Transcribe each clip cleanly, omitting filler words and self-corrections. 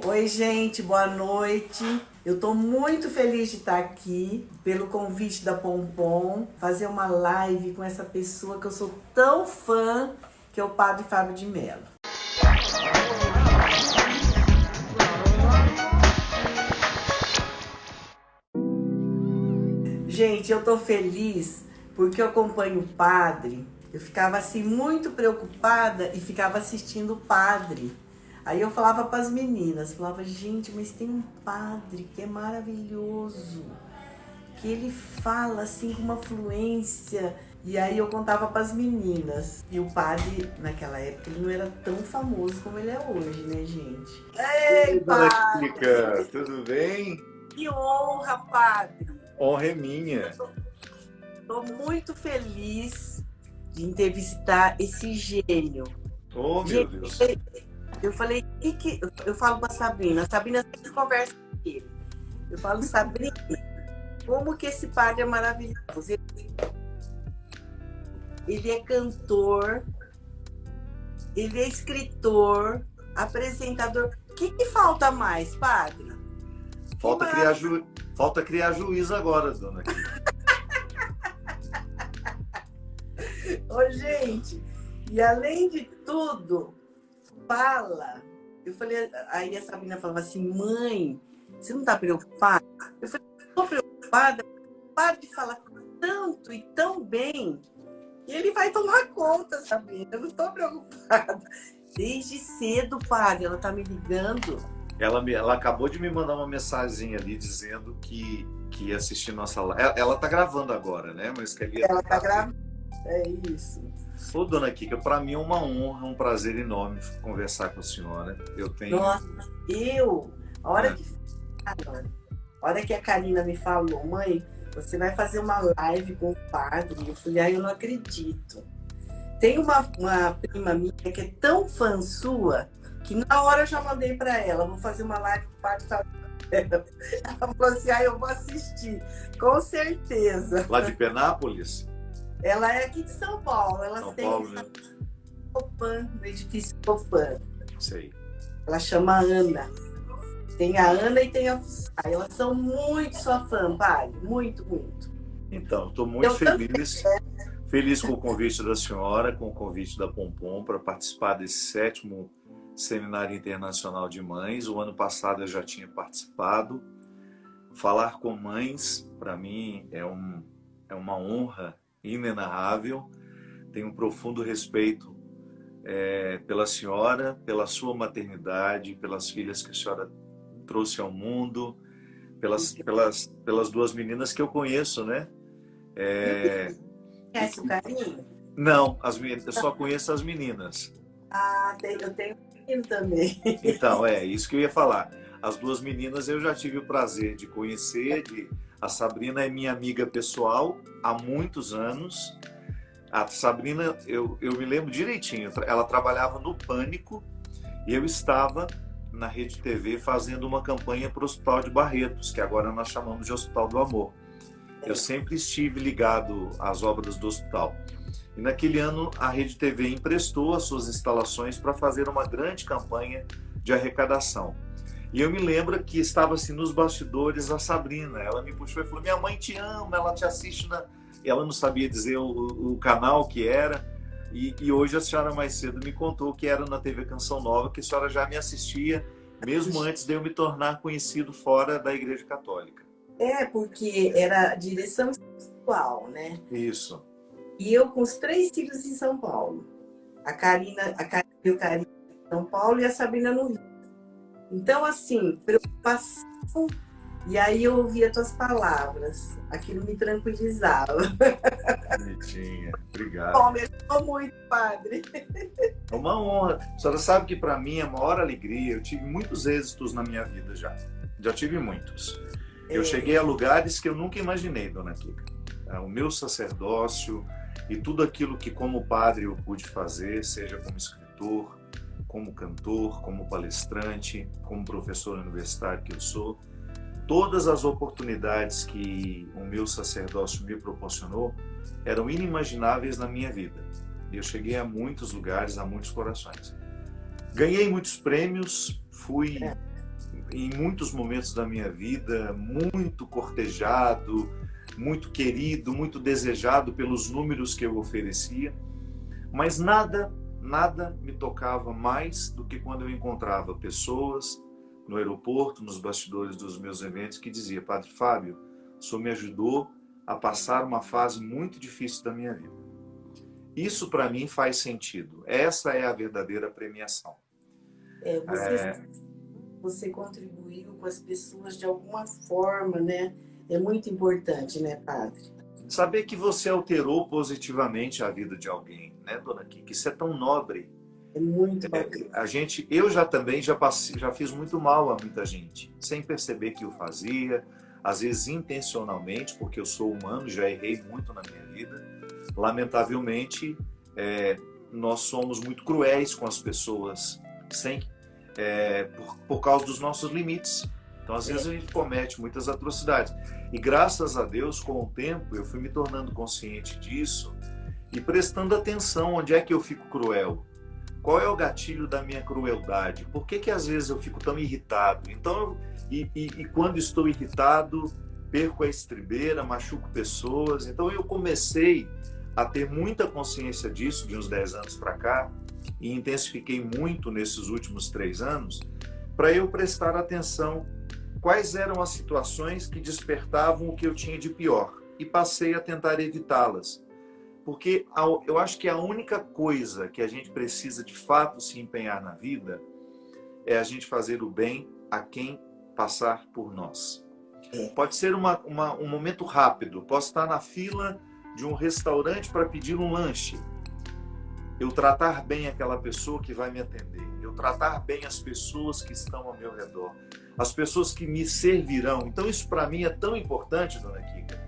Oi, gente, boa noite. Eu tô muito feliz de estar aqui pelo convite da Pompom, fazer uma live com essa pessoa que eu sou tão fã, que é o Padre Fábio de Mello. Gente, eu tô feliz porque eu acompanho o padre. Eu ficava assim muito preocupada e ficava assistindo o padre. Aí eu falava para as meninas, falava, gente, mas tem um padre que é maravilhoso, que ele fala assim com uma fluência. E aí eu contava para as meninas. E o padre, naquela época, ele não era tão famoso como ele é hoje, né, gente? Ei, Oi, dona padre! Kika, tudo bem? Que honra, padre! Honra é minha. Estou muito feliz de entrevistar esse gênio. Oh, meu Gente, Deus. eu falei, eu falo com a Sabrina sempre conversa com ele. Eu falo, Sabrina, como que esse padre é maravilhoso. Ele é cantor, ele é escritor, apresentador. O que falta mais, padre? Falta criar juízo agora, dona Kika. Ô, gente, e além de tudo, fala. Eu falei, aí a Sabrina falava assim, mãe, você não tá preocupada? Eu falei, estou preocupada. O padre fala tanto e tão bem que ele vai tomar conta, Sabrina. Eu não estou preocupada. Desde cedo, padre, ela tá me ligando. Ela acabou de me mandar uma mensagem ali dizendo que ia assistir nossa live. Ela tá gravando agora, né? Mas que ele ia Ela tá ficar. grávida. É isso. Ô, dona Kika, para mim é uma honra, um prazer enorme conversar com a senhora. Eu tenho. Nossa, a hora que a hora que a Karina me falou, mãe, você vai fazer uma live com o padre. Eu falei, eu não acredito. Tem uma prima minha que é tão fã sua que na hora eu já mandei para ela, vou fazer uma live com o padre Fábio. Ela falou assim, eu vou assistir, com certeza. Lá de Penápolis? Ela é aqui de São Paulo, elas São têm Paulo, né? Copan, no edifício Copan. Sei. Ela chama Ana. Tem a Ana e tem a Fussai. Elas são muito sua fã, padre. Muito, muito. Então, estou muito feliz com o convite da senhora, com o convite da Pompom para participar desse 7º Seminário Internacional de Mães. O ano passado eu já tinha participado. Falar com mães, para mim, é uma honra inenarrável. Tenho um profundo respeito pela senhora, pela sua maternidade, pelas filhas que a senhora trouxe ao mundo, pelas duas meninas que eu conheço, né? Conhece o carinho? Não, eu só conheço as meninas. Eu tenho um menino também. Então, isso que eu ia falar. As duas meninas eu já tive o prazer de conhecer. A Sabrina é minha amiga pessoal há muitos anos. A Sabrina, eu me lembro direitinho, ela trabalhava no Pânico e eu estava na Rede TV fazendo uma campanha para o Hospital de Barretos, que agora nós chamamos de Hospital do Amor. Eu sempre estive ligado às obras do hospital. E naquele ano a Rede TV emprestou as suas instalações para fazer uma grande campanha de arrecadação. E eu me lembro que estava assim nos bastidores a Sabrina. Ela me puxou e falou, minha mãe te ama, ela te assiste Ela não sabia dizer o canal que era. E hoje a senhora mais cedo me contou que era na TV Canção Nova, que a senhora já me assistia, mesmo antes de eu me tornar conhecido fora da Igreja Católica. Porque era direção espiritual, né? Isso. E eu com os 3 filhos em São Paulo. A Karina e o Karina em São Paulo e a Sabrina no Rio. Então, assim, preocupação. E aí eu ouvia tuas palavras. Aquilo me tranquilizava. Bonitinha, obrigado. Bom, me ajudou muito, padre. É uma honra. A senhora sabe que para mim é a maior alegria. Eu tive muitos êxitos na minha vida já. Já tive muitos. Eu cheguei a lugares que eu nunca imaginei, dona Kika. O meu sacerdócio e tudo aquilo que como padre eu pude fazer, seja como escritor, como cantor, como palestrante, como professor universitário que eu sou, todas as oportunidades que o meu sacerdócio me proporcionou eram inimagináveis na minha vida. Eu cheguei a muitos lugares, a muitos corações. Ganhei muitos prêmios, fui em muitos momentos da minha vida, muito cortejado, muito querido, muito desejado pelos números que eu oferecia, mas nada me tocava mais do que quando eu encontrava pessoas no aeroporto, nos bastidores dos meus eventos, que dizia: Padre Fábio, o senhor me ajudou a passar uma fase muito difícil da minha vida. Isso para mim faz sentido. Essa é a verdadeira premiação. Você contribuiu com as pessoas de alguma forma, né? É muito importante, né, Padre? Saber que você alterou positivamente a vida de alguém, né, dona Kika? Isso é tão nobre. É muito bacana. Eu já fiz muito mal a muita gente, sem perceber que eu fazia, às vezes intencionalmente, porque eu sou humano, já errei muito na minha vida. Lamentavelmente, nós somos muito cruéis com as pessoas, por causa dos nossos limites. Então, às vezes, a gente comete muitas atrocidades. E, graças a Deus, com o tempo, eu fui me tornando consciente disso e prestando atenção onde é que eu fico cruel. Qual é o gatilho da minha crueldade? Por que às vezes eu fico tão irritado? Então, quando estou irritado, perco a estribeira, machuco pessoas. Então, eu comecei a ter muita consciência disso de uns 10 anos para cá e intensifiquei muito nesses últimos 3 anos para eu prestar atenção quais eram as situações que despertavam o que eu tinha de pior e passei a tentar evitá-las. Porque eu acho que a única coisa que a gente precisa de fato se empenhar na vida é a gente fazer o bem a quem passar por nós. Pode ser um momento rápido, posso estar na fila de um restaurante para pedir um lanche. Eu tratar bem aquela pessoa que vai me atender, eu tratar bem as pessoas que estão ao meu redor, as pessoas que me servirão. Então isso para mim é tão importante, dona Kika,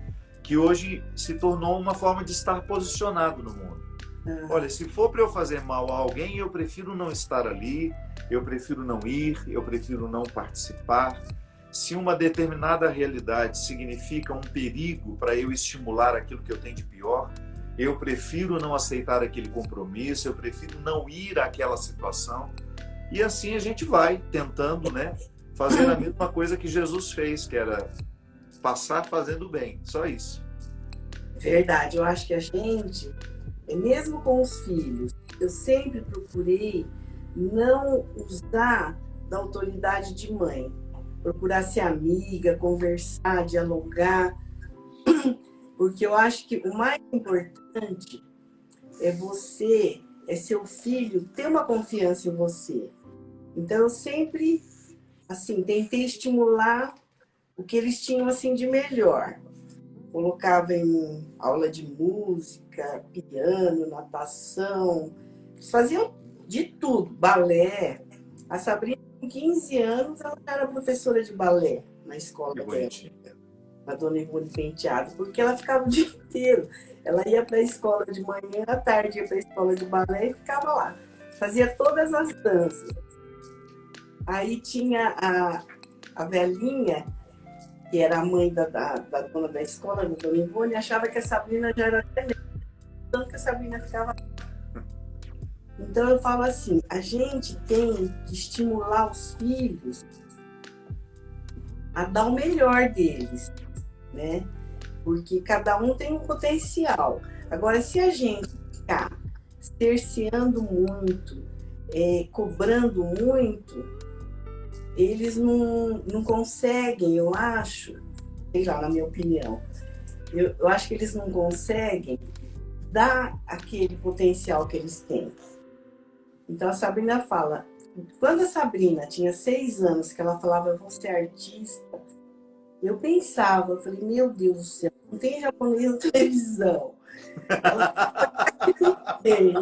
que hoje se tornou uma forma de estar posicionado no mundo. Olha, se for para eu fazer mal a alguém, eu prefiro não estar ali, eu prefiro não ir, eu prefiro não participar. Se uma determinada realidade significa um perigo para eu estimular aquilo que eu tenho de pior, eu prefiro não aceitar aquele compromisso, eu prefiro não ir àquela situação. E assim a gente vai tentando, né, fazer a mesma coisa que Jesus fez, que era passar fazendo bem, só isso. Verdade, eu acho que a gente, mesmo com os filhos, eu sempre procurei não usar da autoridade de mãe, procurar ser amiga, conversar, dialogar, porque eu acho que o mais importante é seu filho ter uma confiança em você. Então eu sempre, assim, tentei estimular o que eles tinham assim de melhor. Colocava em aula de música, piano, natação, eles faziam de tudo, balé. A Sabrina, com 15 anos, ela era professora de balé na escola dela, a dona Ivone Penteado, porque ela ficava o dia inteiro. Ela ia para a escola de manhã, à tarde ia para a escola de balé e ficava lá. Fazia todas as danças. Aí tinha a velhinha, que era a mãe da dona da escola, da dona Ivone, achava que a Sabrina já era até mesmo, tanto que a Sabrina ficava. Então eu falo assim, a gente tem que estimular os filhos a dar o melhor deles, né? Porque cada um tem um potencial. Agora, se a gente ficar cerceando muito, cobrando muito, eles não conseguem, eu acho, sei lá, na minha opinião, eu acho que eles não conseguem dar aquele potencial que eles têm. Então a Sabrina fala, quando a Sabrina tinha 6 anos, que ela falava, eu vou ser artista, eu pensava, eu falei, meu Deus do céu, não tem japonês na televisão. Não tem.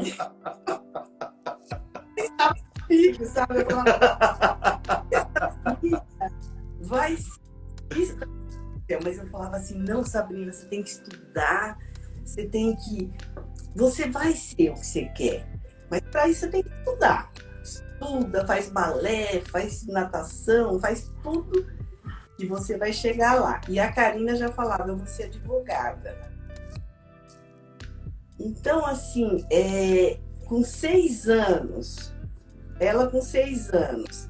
Fico, sabe? Eu falava, vai ser. Mas eu falava assim, não, Sabrina, você tem que estudar, você vai ser o que você quer, mas para isso você tem que estudar. Estuda, faz balé, faz natação, faz tudo que você vai chegar lá. E a Karina já falava, eu vou ser advogada. Então, assim, com 6 anos, ela com 6 anos,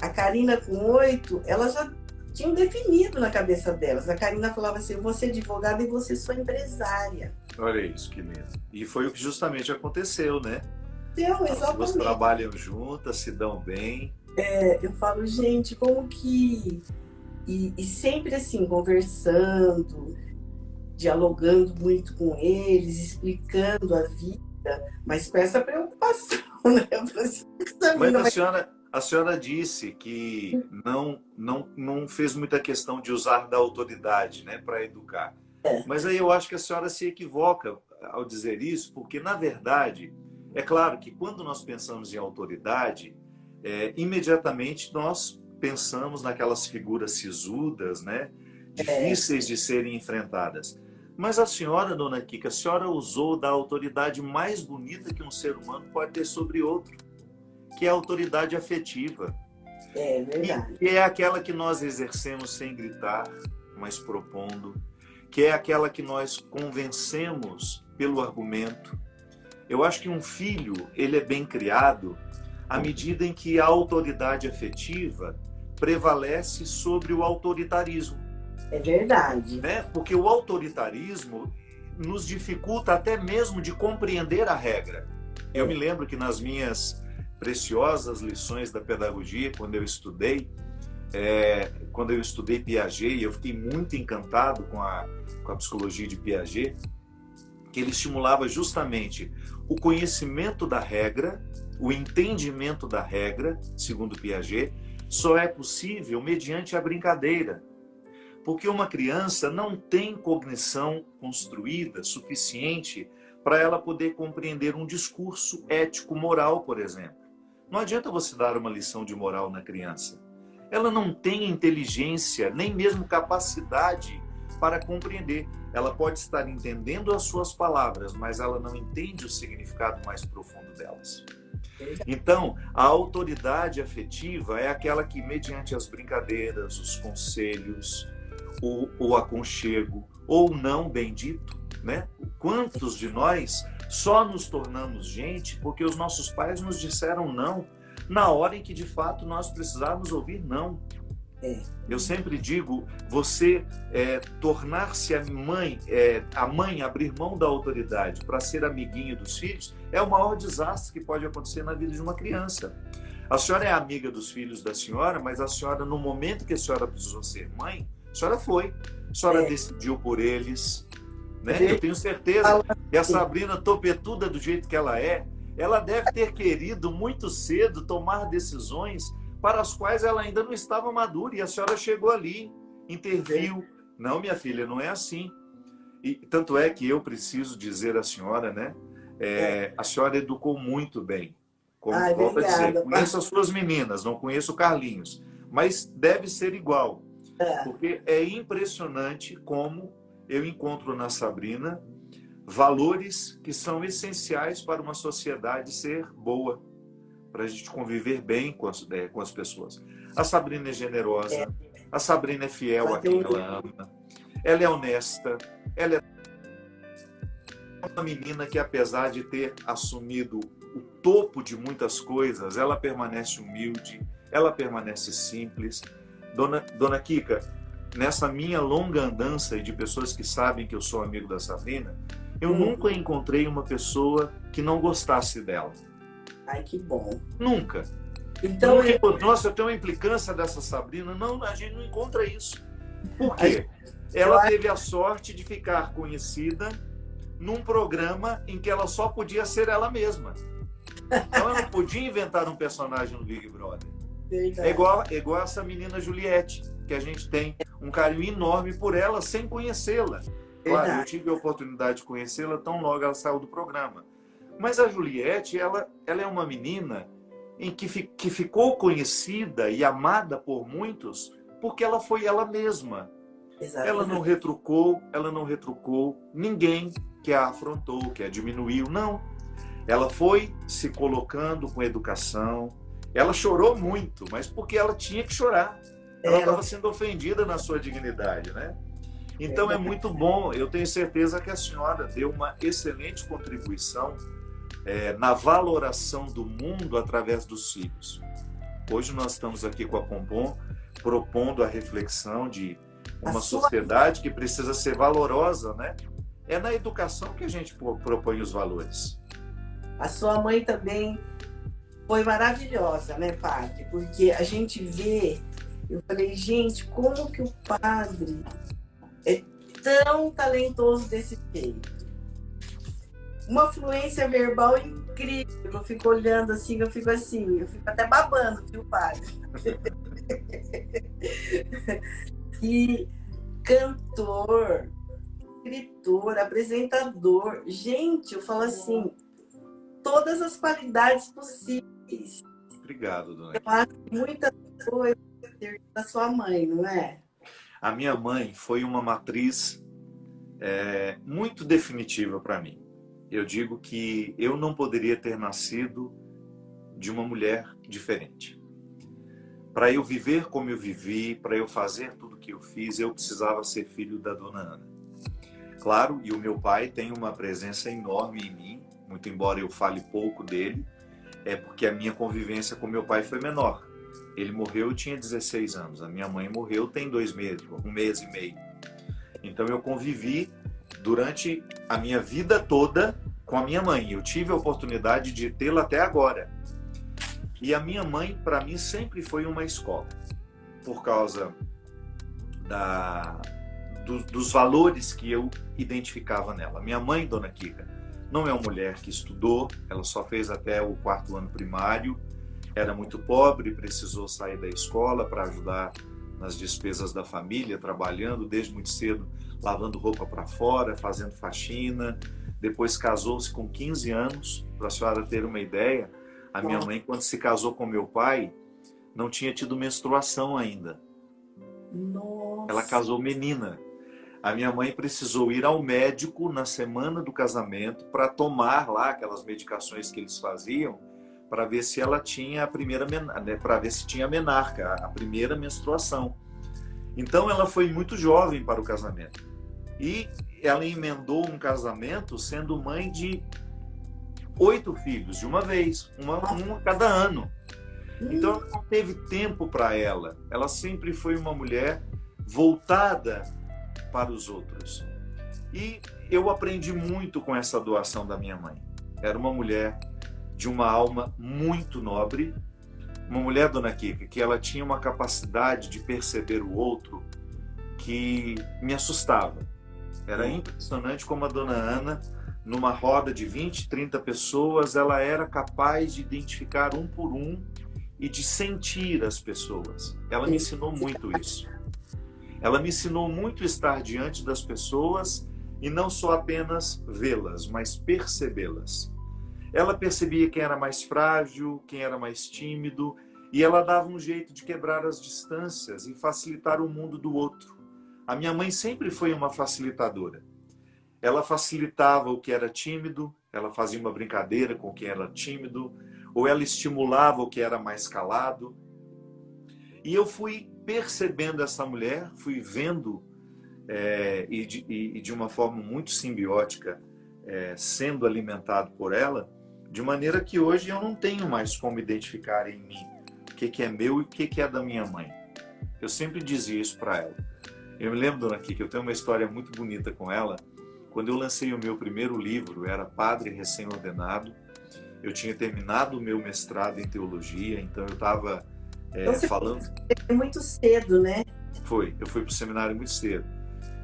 A Karina, com 8, ela já tinha definido na cabeça delas. A Karina falava assim, eu vou ser advogada e você sou empresária. Olha isso, que lindo. E foi o que justamente aconteceu, né? Então, As duas exatamente. trabalham juntas, se dão bem. Eu falo, gente, como que... E sempre assim, conversando, dialogando muito com eles, explicando a vida, mas com essa preocupação, né? Mas a senhora disse que não fez muita questão de usar da autoridade, né, para educar. Mas aí eu acho que a senhora se equivoca ao dizer isso, porque, na verdade, é claro que quando nós pensamos em autoridade, imediatamente nós pensamos naquelas figuras sisudas, né, difíceis de serem enfrentadas. Mas a senhora, dona Kika, a senhora usou da autoridade mais bonita que um ser humano pode ter sobre outro, que é a autoridade afetiva. É verdade. Que é aquela que nós exercemos sem gritar, mas propondo, que é aquela que nós convencemos pelo argumento. Eu acho que um filho, ele é bem criado à medida em que a autoridade afetiva prevalece sobre o autoritarismo. É verdade. Né? Porque o autoritarismo nos dificulta até mesmo de compreender a regra. Eu me lembro que nas minhas preciosas lições da pedagogia, quando eu estudei Piaget, eu fiquei muito encantado com a psicologia de Piaget, que ele estimulava justamente o conhecimento da regra, o entendimento da regra, segundo Piaget, só é possível mediante a brincadeira. Porque uma criança não tem cognição construída suficiente para ela poder compreender um discurso ético-moral, por exemplo. Não adianta você dar uma lição de moral na criança. Ela não tem inteligência, nem mesmo capacidade para compreender. Ela pode estar entendendo as suas palavras, mas ela não entende o significado mais profundo delas. Então, a autoridade afetiva é aquela que, mediante as brincadeiras, os conselhos, o aconchego, ou não bendito, né? Quantos de nós só nos tornamos gente porque os nossos pais nos disseram não, na hora em que de fato nós precisávamos ouvir não. Eu sempre digo, você tornar-se a mãe, abrir mão da autoridade para ser amiguinho dos filhos, é o maior desastre que pode acontecer na vida de uma criança. A senhora é amiga dos filhos da senhora, mas a senhora, no momento que a senhora precisou ser mãe, a senhora foi. A senhora decidiu por eles. Né? Eu tenho certeza que a Sabrina, topetuda do jeito que ela deve ter querido muito cedo tomar decisões para as quais ela ainda não estava madura. E a senhora chegou ali, interviu. Não, minha filha, não é assim. E tanto é que eu preciso dizer à senhora, né? A senhora educou muito bem. Como volto a dizer, conheço as suas meninas, não conheço o Carlinhos. Mas deve ser igual. Porque é impressionante como eu encontro na Sabrina valores que são essenciais para uma sociedade ser boa, para a gente conviver bem com as pessoas. A Sabrina é generosa, a Sabrina é fiel a quem ela ama, ela é honesta, ela é uma menina que, apesar de ter assumido o topo de muitas coisas, ela permanece humilde, ela permanece simples. Dona Kika, nessa minha longa andança e de pessoas que sabem que eu sou amigo da Sabrina, eu nunca encontrei uma pessoa que não gostasse dela. Ai, que bom. Nunca. Então, nossa, eu tenho uma implicância dessa Sabrina. Não, a gente não encontra isso. Por quê? Ela teve a sorte de ficar conhecida num programa em que ela só podia ser ela mesma. Então ela não podia inventar um personagem no Big Brother. É igual essa menina Juliette, que a gente tem um carinho enorme por ela sem conhecê-la. Claro, eu tive a oportunidade de conhecê-la tão logo ela saiu do programa. Mas a Juliette, ela é uma menina que ficou conhecida e amada por muitos porque ela foi ela mesma. Exatamente. Ela não retrucou ninguém que a afrontou, que a diminuiu, não. Ela foi se colocando com educação. Ela chorou muito, mas porque ela tinha que chorar. Ela estava sendo ofendida na sua dignidade, né? Então é muito bom. Eu tenho certeza que a senhora deu uma excelente contribuição na valoração do mundo através dos filhos. Hoje nós estamos aqui com a Pompom propondo a reflexão de uma sua... sociedade que precisa ser valorosa, né? É na educação que a gente propõe os valores. A sua mãe também foi maravilhosa, né, padre? Porque a gente vê, eu falei, gente, como que o padre é tão talentoso desse jeito? Uma fluência verbal incrível. Eu fico olhando assim, eu fico até babando, viu, padre? E cantor, escritor, apresentador. Gente, eu falo assim, todas as qualidades possíveis. Obrigado, dona. Eu acho que muita coisa da sua mãe, não é? A minha mãe foi uma matriz muito definitiva para mim. Eu digo que eu não poderia ter nascido de uma mulher diferente. Para eu viver como eu vivi, para eu fazer tudo que eu fiz, eu precisava ser filho da dona Ana. Claro, e o meu pai tem uma presença enorme em mim, muito embora eu fale pouco dele, é porque a minha convivência com meu pai foi menor. Ele morreu, eu tinha 16 anos. A minha mãe morreu tem 2 meses, 1 mês e meio. Então eu convivi durante a minha vida toda com a minha mãe. Eu tive a oportunidade de tê-la até agora. E a minha mãe, para mim, sempre foi uma escola. Por causa dos valores que eu identificava nela. Minha mãe, dona Kika, não é uma mulher que estudou, ela só fez até o 4º ano primário, era muito pobre, precisou sair da escola para ajudar nas despesas da família, trabalhando desde muito cedo, lavando roupa para fora, fazendo faxina. Depois casou-se com 15 anos, para a senhora ter uma ideia. A minha mãe, quando se casou com meu pai, não tinha tido menstruação ainda. Nossa. Ela casou menina. A minha mãe precisou ir ao médico na semana do casamento para tomar lá aquelas medicações que eles faziam para ver se ela tinha para ver se tinha menarca, a primeira menstruação. Então ela foi muito jovem para o casamento. E ela emendou um casamento sendo mãe de 8 filhos de uma vez, uma cada ano. Então ela não teve tempo para ela. Ela sempre foi uma mulher voltada para os outros. E eu aprendi muito com essa doação da minha mãe. Era uma mulher de uma alma muito nobre, uma mulher, dona Kika, que ela tinha uma capacidade de perceber o outro que me assustava. Era impressionante como a dona Ana, numa roda de 20, 30 pessoas, ela era capaz de identificar um por um e de sentir as pessoas. Ela me ensinou muito isso. Ela me ensinou muito a estar diante das pessoas e não só apenas vê-las, mas percebê-las. Ela percebia quem era mais frágil, quem era mais tímido, e ela dava um jeito de quebrar as distâncias e facilitar o mundo do outro. A minha mãe sempre foi uma facilitadora. Ela facilitava o que era tímido, ela fazia uma brincadeira com quem era tímido, ou ela estimulava o que era mais calado. E eu fui percebendo essa mulher, fui vendo, e de uma forma muito simbiótica, sendo alimentado por ela, de maneira que hoje eu não tenho mais como identificar em mim o que é meu e o que é da minha mãe. Eu sempre dizia isso para ela. Eu me lembro, dona Kika, que eu tenho uma história muito bonita com ela. Quando eu lancei o meu primeiro livro, eu era padre recém-ordenado, eu tinha terminado o meu mestrado em teologia, então eu estava falando... Foi muito cedo, né? Eu fui para o seminário muito cedo.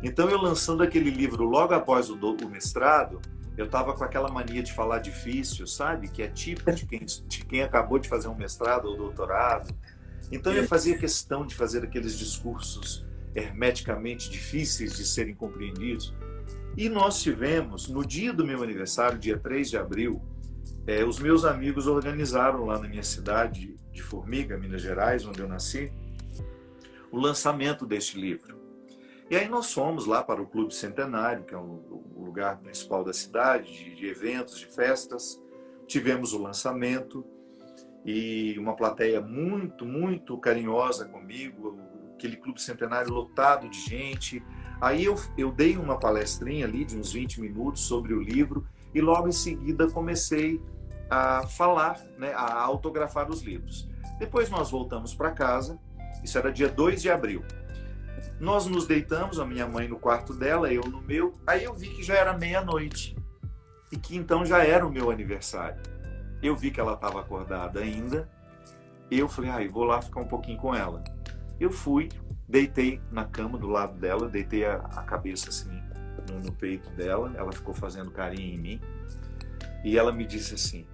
Então eu lançando aquele livro logo após o mestrado, eu estava com aquela mania de falar difícil, sabe? Que é típico de quem acabou de fazer um mestrado ou doutorado. Então eu fazia questão de fazer aqueles discursos hermeticamente difíceis de serem compreendidos. E nós tivemos, no dia do meu aniversário, dia 3 de abril, os meus amigos organizaram lá na minha cidade de Formiga, Minas Gerais, onde eu nasci, o lançamento deste livro. E aí nós fomos lá para o Clube Centenário, que é o lugar principal da cidade, de eventos, de festas. Tivemos o lançamento e uma plateia muito, muito carinhosa comigo, aquele Clube Centenário lotado de gente. Aí eu dei uma palestrinha ali de uns 20 minutos sobre o livro e logo em seguida comecei a falar, né, a autografar os livros. Depois nós voltamos para casa, isso era dia 2 de abril. Nós nos deitamos, a minha mãe no quarto dela, eu no meu. Aí eu vi que já era meia-noite e que então já era o meu aniversário. Eu vi que ela estava acordada ainda. Eu falei, vou lá ficar um pouquinho com ela. Eu fui, deitei na cama do lado dela, deitei a cabeça assim no peito dela. Ela ficou fazendo carinho em mim. E ela me disse assim,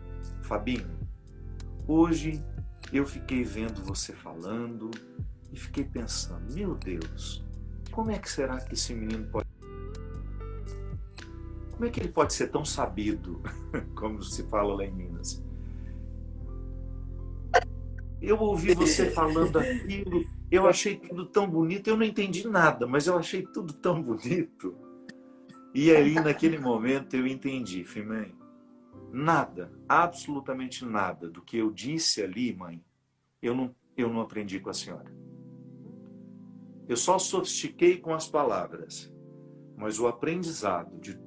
Fabinho, hoje eu fiquei vendo você falando e fiquei pensando, meu Deus, como é que será que esse menino pode... Como é que ele pode ser tão sabido, como se fala lá em Minas? Eu ouvi você falando aquilo, eu achei tudo tão bonito, eu não entendi nada, mas eu achei tudo tão bonito. E aí, naquele momento, eu entendi, falei, mãe, nada, absolutamente nada do que eu disse ali, mãe, eu não aprendi com a senhora. Eu só sofistiquei com as palavras, mas o aprendizado de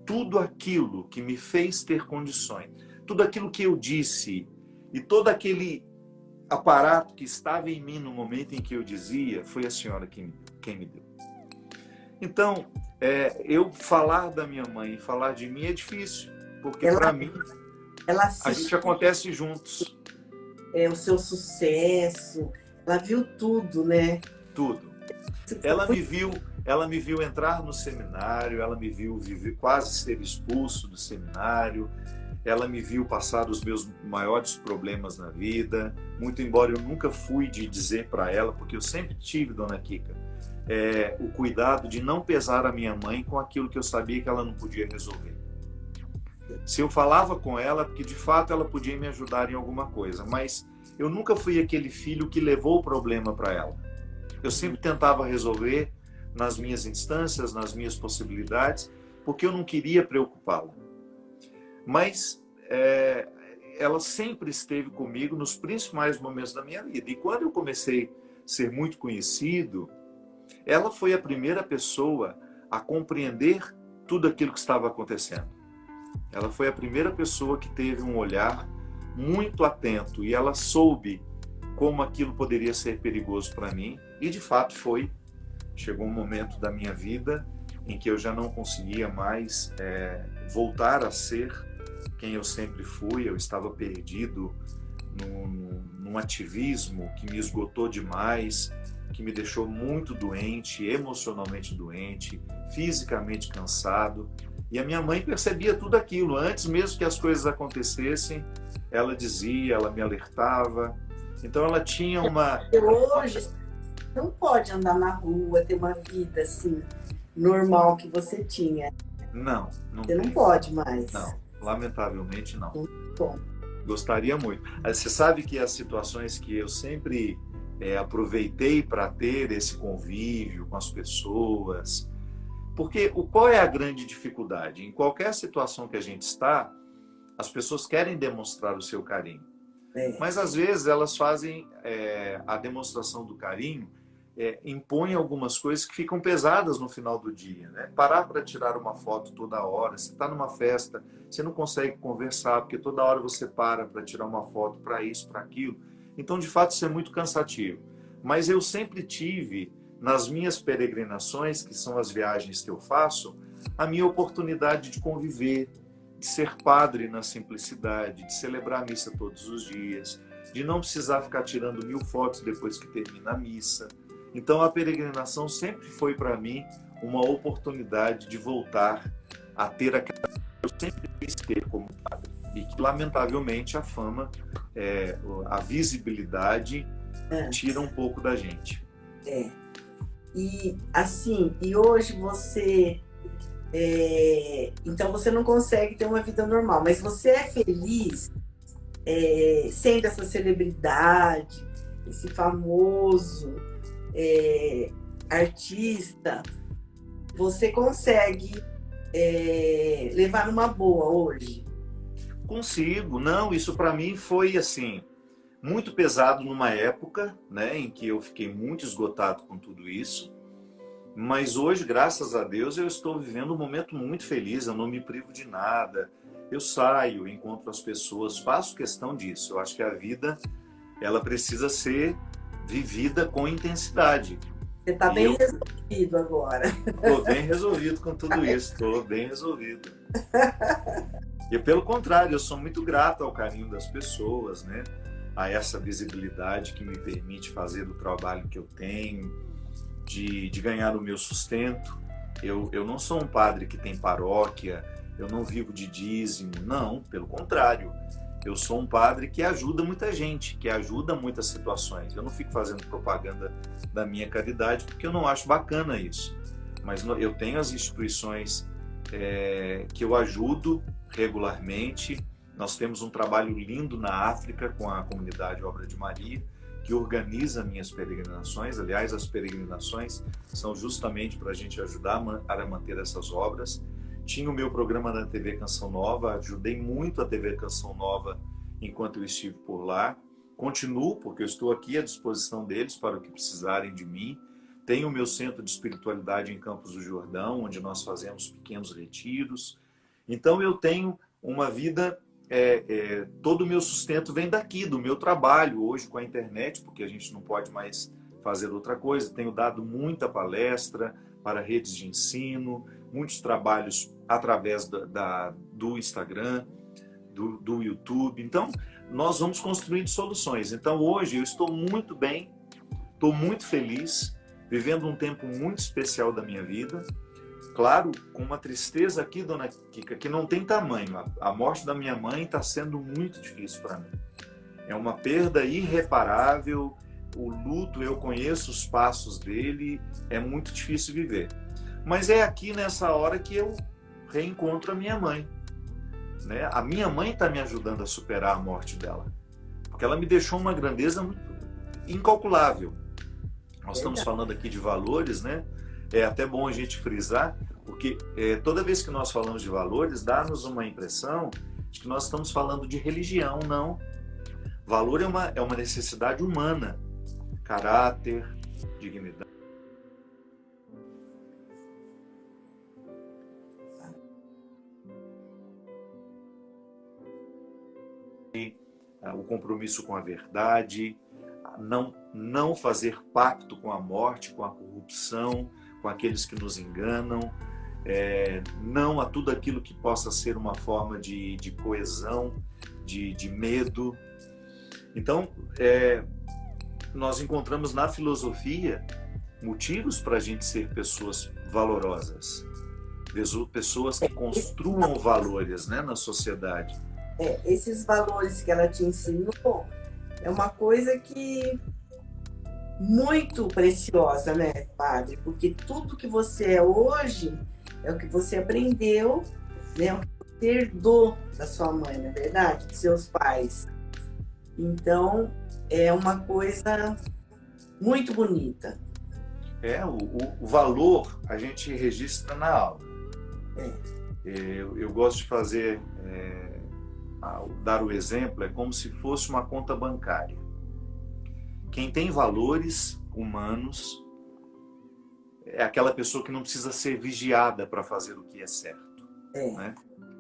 tudo aquilo que me fez ter condições, tudo aquilo que eu disse e todo aquele aparato que estava em mim no momento em que eu dizia, foi a senhora quem me deu. Então, eu falar da minha mãe e falar de mim é difícil, porque para mim, a gente acontece juntos. O seu sucesso, ela viu tudo, né? Tudo. Ela me viu entrar no seminário, ela me viu quase ser expulso do seminário, ela me viu passar os meus maiores problemas na vida, muito embora eu nunca fui de dizer para ela, porque eu sempre tive, dona Kika, o cuidado de não pesar a minha mãe com aquilo que eu sabia que ela não podia resolver. Se eu falava com ela, porque de fato ela podia me ajudar em alguma coisa, mas eu nunca fui aquele filho que levou o problema para ela. Eu sempre tentava resolver nas minhas instâncias, nas minhas possibilidades, porque eu não queria preocupá-la. Mas ela sempre esteve comigo nos principais momentos da minha vida. E quando eu comecei a ser muito conhecido, ela foi a primeira pessoa a compreender tudo aquilo que estava acontecendo. Ela foi a primeira pessoa que teve um olhar muito atento e ela soube como aquilo poderia ser perigoso para mim. E de fato foi. Chegou um momento da minha vida em que eu já não conseguia mais voltar a ser quem eu sempre fui. Eu estava perdido num ativismo que me esgotou demais, que me deixou muito doente, emocionalmente doente, fisicamente cansado. E a minha mãe percebia tudo aquilo. Antes mesmo que as coisas acontecessem, ela dizia, ela me alertava. Então ela tinha uma... Hoje não pode andar na rua, ter uma vida assim, normal que você tinha. Não você não pode mais. Não, lamentavelmente não. Bom. Gostaria muito. Você sabe que as situações que eu sempre aproveitei para ter esse convívio com as pessoas... Porque qual é a grande dificuldade? Em qualquer situação que a gente está, as pessoas querem demonstrar o seu carinho. Mas às vezes elas fazem a demonstração do carinho, impõem algumas coisas que ficam pesadas no final do dia. Né? Parar para tirar uma foto toda hora, você está numa festa, você não consegue conversar, porque toda hora você para tirar uma foto para isso, para aquilo. Então, de fato, isso é muito cansativo. Mas eu sempre tive... nas minhas peregrinações, que são as viagens que eu faço, a minha oportunidade de conviver, de ser padre na simplicidade, de celebrar a missa todos os dias, de não precisar ficar tirando 1000 fotos depois que termina a missa. Então a peregrinação sempre foi para mim uma oportunidade de voltar a ter aquela que eu sempre quis ter como padre. E que, lamentavelmente, a fama, a visibilidade tira um pouco da gente. E assim, e hoje você, então você não consegue ter uma vida normal, mas você é feliz sendo essa celebridade, esse famoso artista, você consegue levar numa boa hoje? Consigo, não, isso para mim foi assim... muito pesado numa época, né, em que eu fiquei muito esgotado com tudo isso, mas hoje, graças a Deus, eu estou vivendo um momento muito feliz, eu não me privo de nada, eu saio, encontro as pessoas, faço questão disso. Eu acho que a vida, ela precisa ser vivida com intensidade. Você está E bem eu resolvido agora. estou bem resolvido com tudo isso, estou bem resolvido. E pelo contrário, eu sou muito grato ao carinho das pessoas, né? A essa visibilidade que me permite fazer do trabalho que eu tenho, de ganhar o meu sustento. Eu não sou um padre que tem paróquia, eu não vivo de dízimo, não, pelo contrário. Eu sou um padre que ajuda muita gente, que ajuda muitas situações. Eu não fico fazendo propaganda da minha caridade, porque eu não acho bacana isso. Mas eu tenho as instituições que eu ajudo regularmente. Nós temos um trabalho lindo na África com a comunidade Obra de Maria, que organiza minhas peregrinações. Aliás, as peregrinações são justamente para a gente ajudar a manter essas obras. Tinha o meu programa na TV Canção Nova, ajudei muito a TV Canção Nova enquanto eu estive por lá. Continuo, porque eu estou aqui à disposição deles para o que precisarem de mim. Tenho o meu centro de espiritualidade em Campos do Jordão, onde nós fazemos pequenos retiros. Então eu tenho uma vida, todo o meu sustento vem daqui, do meu trabalho, hoje com a internet, porque a gente não pode mais fazer outra coisa. Tenho dado muita palestra para redes de ensino, muitos trabalhos através do Instagram, do YouTube. Então, nós vamos construindo soluções. Então, hoje eu estou muito bem, estou muito feliz, vivendo um tempo muito especial da minha vida. Claro, com uma tristeza aqui, dona Kika, que não tem tamanho. A morte da minha mãe está sendo muito difícil para mim. É uma perda irreparável. O luto, eu conheço os passos dele, é muito difícil viver. Mas é aqui nessa hora que eu reencontro a minha mãe, né? A minha mãe está me ajudando a superar a morte dela, porque ela me deixou uma grandeza muito incalculável. Nós estamos falando aqui de valores, né? É até bom a gente frisar, porque toda vez que nós falamos de valores, dá-nos uma impressão de que nós estamos falando de religião. Não. Valor é uma necessidade humana. Caráter, dignidade. O compromisso com a verdade, não fazer pacto com a morte, com a corrupção, com aqueles que nos enganam, não a tudo aquilo que possa ser uma forma de coesão, de medo. Então, nós encontramos na filosofia motivos para a gente ser pessoas valorosas, pessoas que construam valores, né, na sociedade. Esses valores que ela te ensinou é uma coisa que muito preciosa, né, padre? Porque tudo que você é hoje é o que você aprendeu, né? O que você herdou da sua mãe, não é verdade? De seus pais. Então, é uma coisa muito bonita. O valor a gente registra na aula. Eu gosto de fazer... dar o exemplo, é como se fosse uma conta bancária. Quem tem valores humanos é aquela pessoa que não precisa ser vigiada para fazer o que é certo. Né?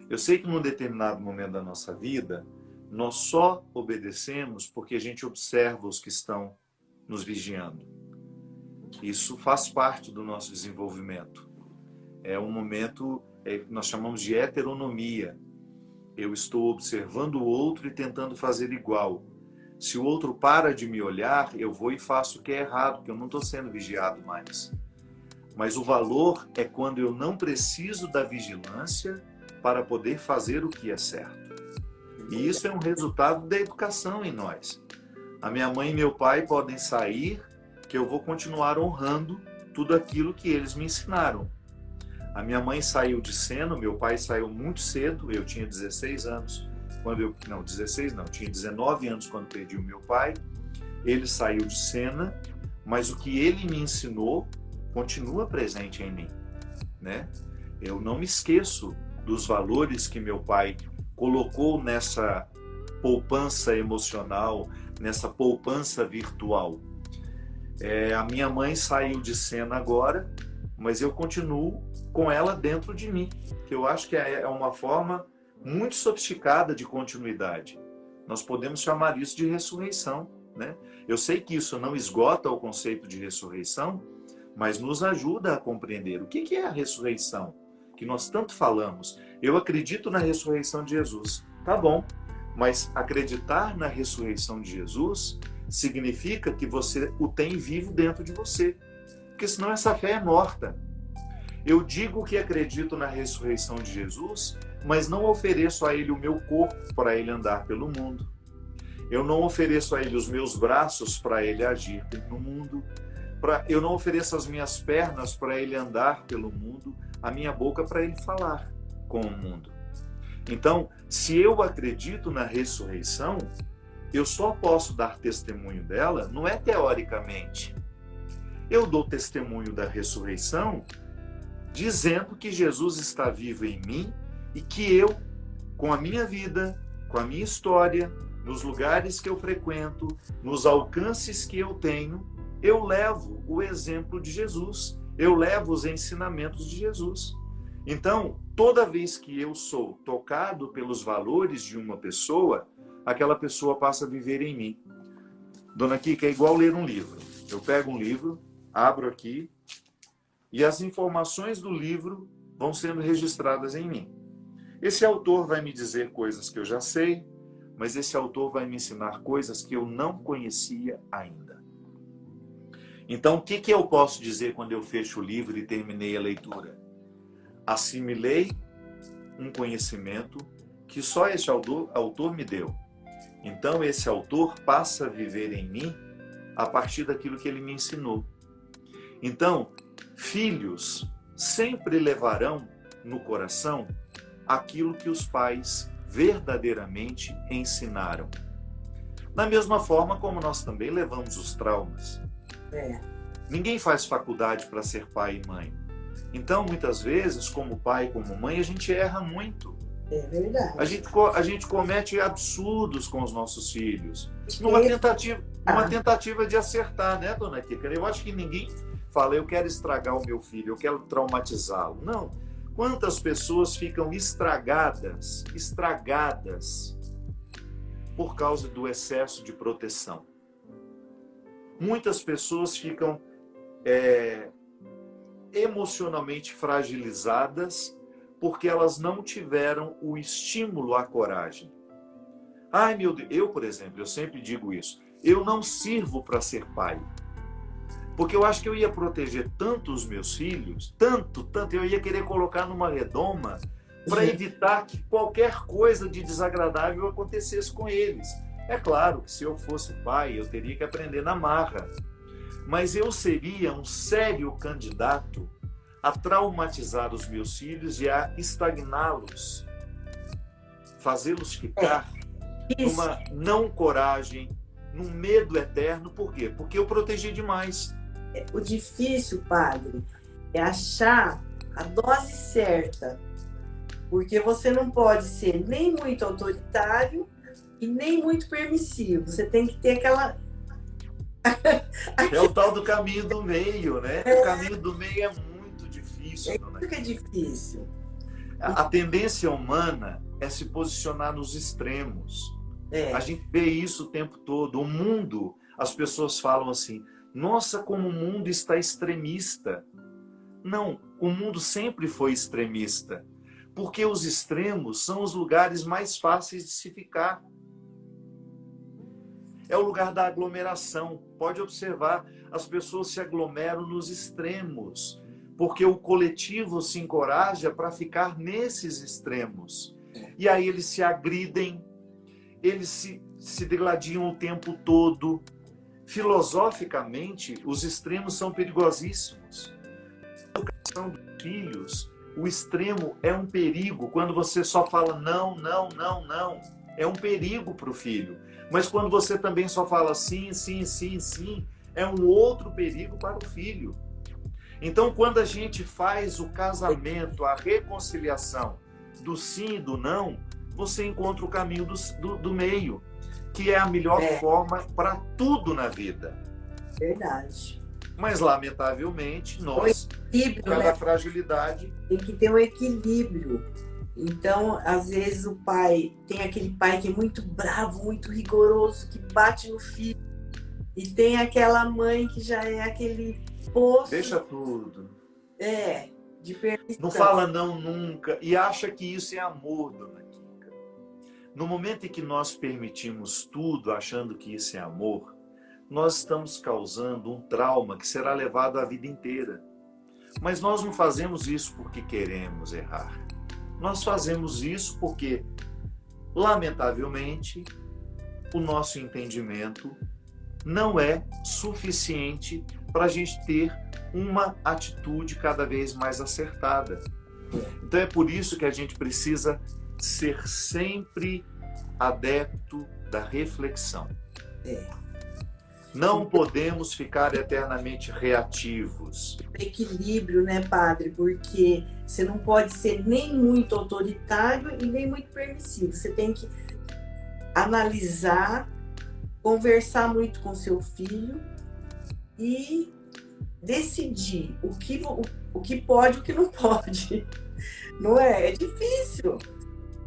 Eu sei que num determinado momento da nossa vida, nós só obedecemos porque a gente observa os que estão nos vigiando. Isso faz parte do nosso desenvolvimento. É um momento que nós chamamos de heteronomia. Eu estou observando o outro e tentando fazer igual. Se o outro para de me olhar, eu vou e faço o que é errado, porque eu não estou sendo vigiado mais. Mas o valor é quando eu não preciso da vigilância para poder fazer o que é certo. E isso é um resultado da educação em nós. A minha mãe e meu pai podem sair, que eu vou continuar honrando tudo aquilo que eles me ensinaram. A minha mãe saiu de cena, meu pai saiu muito cedo, eu tinha 16 anos, tinha 19 anos quando perdi o meu pai. Ele saiu de cena, mas o que ele me ensinou continua presente em mim, né? Eu não me esqueço dos valores que meu pai colocou nessa poupança emocional, nessa poupança virtual. A minha mãe saiu de cena agora, mas eu continuo com ela dentro de mim, que eu acho que é uma forma muito sofisticada de continuidade. Nós podemos chamar isso de ressurreição, né? Eu sei que isso não esgota o conceito de ressurreição, mas nos ajuda a compreender o que é a ressurreição, que nós tanto falamos. Eu acredito na ressurreição de Jesus. Tá bom, mas acreditar na ressurreição de Jesus significa que você o tem vivo dentro de você, porque senão essa fé é morta. Eu digo que acredito na ressurreição de Jesus, mas não ofereço a ele o meu corpo para ele andar pelo mundo. Eu não ofereço a ele os meus braços para ele agir no mundo. Eu não ofereço as minhas pernas para ele andar pelo mundo, a minha boca para ele falar com o mundo. Então, se eu acredito na ressurreição, eu só posso dar testemunho dela, não é teoricamente. Eu dou testemunho da ressurreição dizendo que Jesus está vivo em mim e que eu, com a minha vida, com a minha história, nos lugares que eu frequento, nos alcances que eu tenho, eu levo o exemplo de Jesus, eu levo os ensinamentos de Jesus. Então, toda vez que eu sou tocado pelos valores de uma pessoa, aquela pessoa passa a viver em mim. Dona Kika, é igual ler um livro. Eu pego um livro, abro aqui, e as informações do livro vão sendo registradas em mim. Esse autor vai me dizer coisas que eu já sei, mas esse autor vai me ensinar coisas que eu não conhecia ainda. Então, o que eu posso dizer quando eu fecho o livro e terminei a leitura? Assimilei um conhecimento que só esse autor me deu. Então, esse autor passa a viver em mim a partir daquilo que ele me ensinou. Então, filhos sempre levarão no coração aquilo que os pais verdadeiramente ensinaram. Da mesma forma como nós também levamos os traumas. Ninguém faz faculdade para ser pai e mãe. Então, muitas vezes, como pai e como mãe, a gente erra muito. É verdade. A gente comete absurdos com os nossos filhos. Numa tentativa de acertar, né, dona Kika? Eu acho que ninguém fala, eu quero estragar o meu filho, eu quero traumatizá-lo. Não. Quantas pessoas ficam estragadas por causa do excesso de proteção? Muitas pessoas ficam emocionalmente fragilizadas porque elas não tiveram o estímulo à coragem. Ai, meu Deus, eu, por exemplo, eu sempre digo isso. Eu não sirvo para ser pai. Porque eu acho que eu ia proteger tanto os meus filhos, tanto, eu ia querer colocar numa redoma para evitar que qualquer coisa de desagradável acontecesse com eles. É claro que se eu fosse pai, eu teria que aprender na marra. Mas eu seria um sério candidato a traumatizar os meus filhos e a estagná-los, fazê-los ficar numa não coragem, num medo eterno. Por quê? Porque eu protegi demais. O difícil, padre, é achar a dose certa, porque você não pode ser nem muito autoritário e nem muito permissivo. Você tem que ter aquela... É o tal do caminho do meio, né? O caminho do meio é muito difícil. Isso que é difícil. A tendência humana é se posicionar nos extremos. A gente vê isso o tempo todo. O mundo, as pessoas falam assim, nossa, como o mundo está extremista. Não, o mundo sempre foi extremista. Porque os extremos são os lugares mais fáceis de se ficar. É o lugar da aglomeração. Pode observar, as pessoas se aglomeram nos extremos, porque o coletivo se encoraja para ficar nesses extremos. E aí eles se agridem, eles se degladiam o tempo todo. Filosoficamente, os extremos são perigosíssimos. Na educação dos filhos, o extremo é um perigo. Quando você só fala não, não, não, não, é um perigo para o filho. Mas quando você também só fala sim, sim, sim, sim, é um outro perigo para o filho. Então, quando a gente faz o casamento, a reconciliação do sim e do não, você encontra o caminho do meio, que é a melhor forma para tudo na vida. Verdade. Mas, lamentavelmente, nós, cada fragilidade... Tem que ter um equilíbrio. Então, às vezes o pai tem aquele pai que é muito bravo, muito rigoroso, que bate no filho, e tem aquela mãe que já é aquele poço. Deixa tudo. De permissão. Não fala não nunca e acha que isso é amor, dona Kika. No momento em que nós permitimos tudo achando que isso é amor, nós estamos causando um trauma que será levado a vida inteira. Mas nós não fazemos isso porque queremos errar. Nós fazemos isso porque, lamentavelmente, o nosso entendimento não é suficiente para a gente ter uma atitude cada vez mais acertada. Então é por isso que a gente precisa ser sempre adepto da reflexão. Não podemos ficar eternamente reativos. Equilíbrio, né, padre? Porque você não pode ser nem muito autoritário e nem muito permissivo. Você tem que analisar, conversar muito com seu filho e decidir o que pode e o que não pode. Não é? É difícil.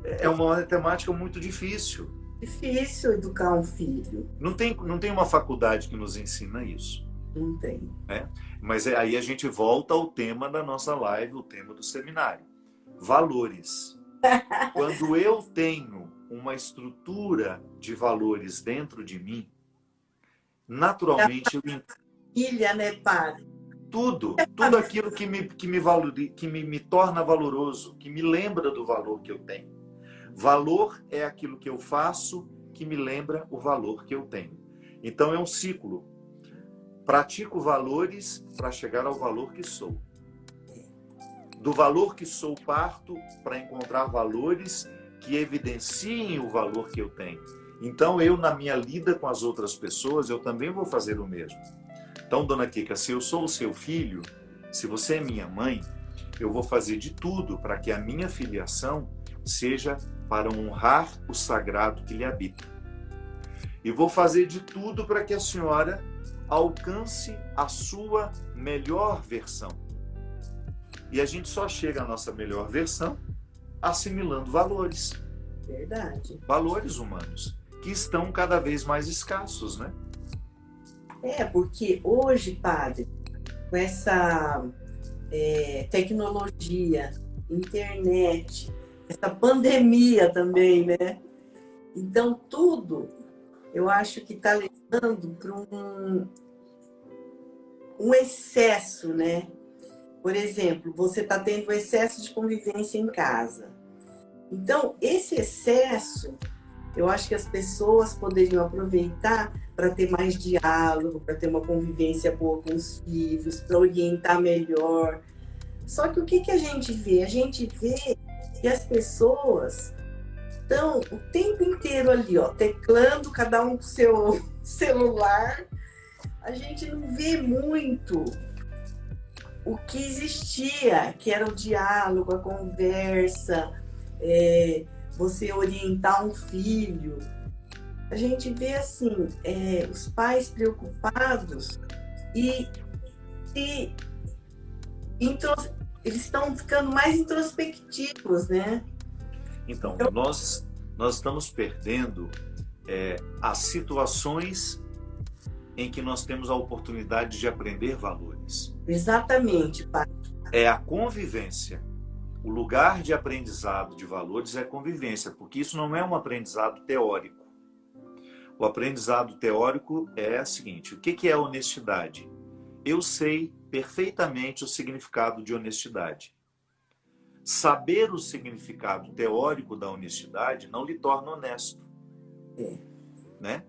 É uma temática muito difícil. Difícil educar um filho. Não tem uma faculdade que nos ensina isso. Não tem. Mas aí a gente volta ao tema da nossa live, o tema do seminário. Valores. Quando eu tenho uma estrutura de valores dentro de mim, naturalmente eu Filha, né, padre? tudo aquilo que me torna valoroso, que me lembra do valor que eu tenho. Valor é aquilo que eu faço que me lembra o valor que eu tenho. Então é um ciclo. Pratico valores para chegar ao valor que sou. Do valor que sou parto para encontrar valores que evidenciem o valor que eu tenho. Então eu, na minha lida com as outras pessoas, eu também vou fazer o mesmo. Então, dona Kika, se eu sou o seu filho, se você é minha mãe, eu vou fazer de tudo para que a minha filiação seja para honrar o sagrado que lhe habita. E vou fazer de tudo para que a senhora alcance a sua melhor versão. E a gente só chega à nossa melhor versão assimilando valores. Verdade. Valores humanos, que estão cada vez mais escassos, né? Porque hoje, padre, com essa tecnologia, internet, essa pandemia também, né? Então, tudo, eu acho que está levando para um excesso, né? Por exemplo, você está tendo excesso de convivência em casa. Então, esse excesso, eu acho que as pessoas poderiam aproveitar para ter mais diálogo, para ter uma convivência boa com os filhos, para orientar melhor. Só que o que a gente vê? A gente vê que as pessoas estão o tempo inteiro ali, ó, teclando, cada um com seu celular. A gente não vê muito o que existia, que era o diálogo, a conversa, você orientar um filho. A gente vê assim, os pais preocupados e eles estão ficando mais introspectivos, né? Então, nós estamos perdendo as situações em que nós temos a oportunidade de aprender valores. Exatamente, pai. É a convivência. O lugar de aprendizado de valores é a convivência, porque isso não é um aprendizado teórico. O aprendizado teórico é o seguinte: o que é honestidade? Eu sei perfeitamente o significado de honestidade. Saber o significado teórico da honestidade não lhe torna honesto. Né?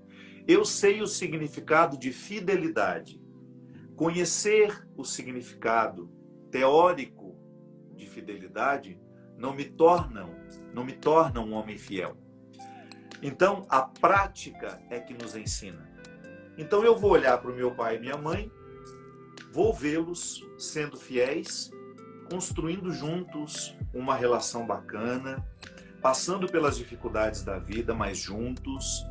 Eu sei o significado de fidelidade. Conhecer o significado teórico de fidelidade não me torna um homem fiel. Então, a prática é que nos ensina. Então, eu vou olhar para o meu pai e minha mãe, vou vê-los sendo fiéis, construindo juntos uma relação bacana, passando pelas dificuldades da vida, mas juntos,